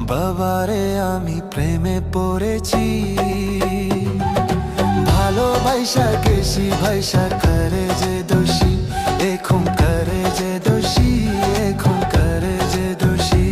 বাবারে আমি প্রেমে পড়েছি, ভালোবাসা গেছি ভাইসা করে যে দোষী, এখন করে যে দোষী, এখন করে যে দোষী।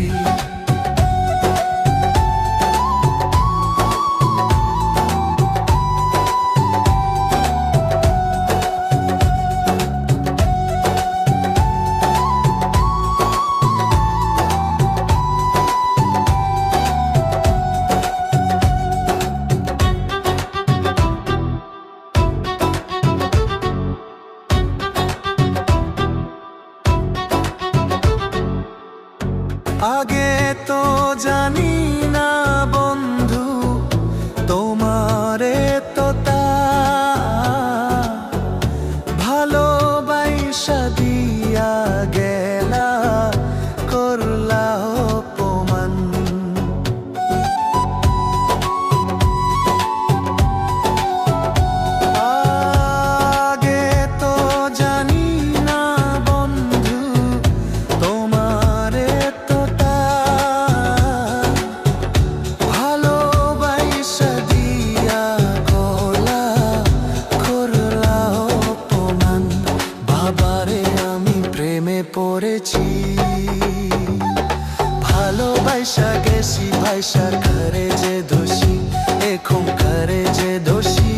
আগে তো জানি না বন্ধু তোমারে তো তা ভালোবাসা দিয়া গেলা করলা অপমান। আগে তো জানি না বন্ধু তোমারে পড়েছি, ভালোবাসা গেছি ভাইসা করে যে দোষী, এখন করে যে দোষী,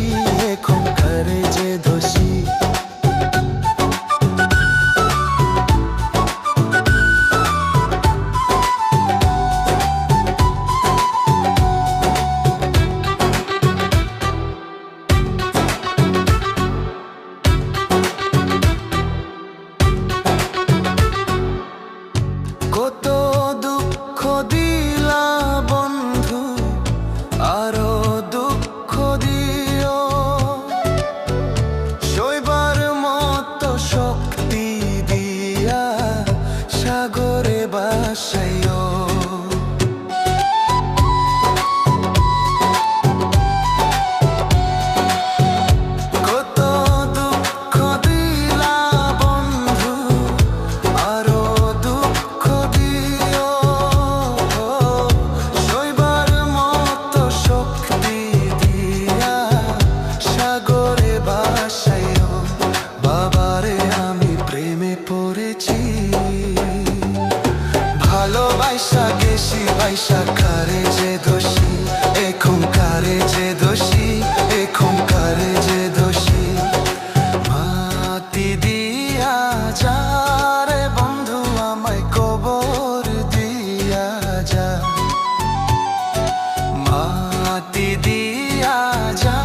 এখন করে যে দোষী। কত দুঃখ দিলা বন্ধু, আরো দুঃখ দিও, সইবার মতো শক্তি দিয়া সাগরে বাসাইও। কত দুঃখ দিলা বন্ধু, আরো দুঃখ দিও, সইবার মতো শক্তি দিয়া সাগরে বাসাইও। বাবারে আমি প্রেমে পড়েছি, ভালোবাসা গেছি ভাইসা করে যে দোষী, এখন করে যে দোষী, এখন করে যে দোষী। মাটি দিয়া যা রে বন্ধু আমায় কবর দিয়া যা, মাটি দিয়া যা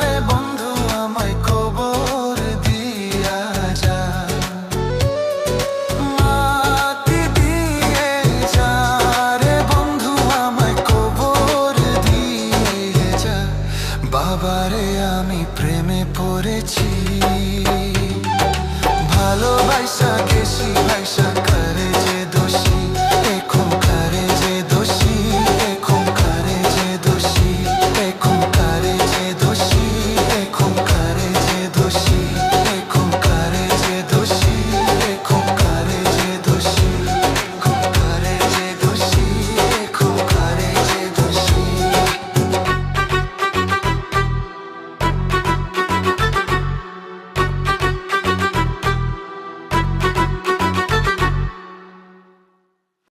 রে বন্ধু আমায় কবর দিয়া যা। মাটি দিয়ে যা রে বন্ধু আমায় কবর দিয়ে যা। বাবারে আমি প্রেমে পড়েছি, ভালোবাসা গেছি ভাইসা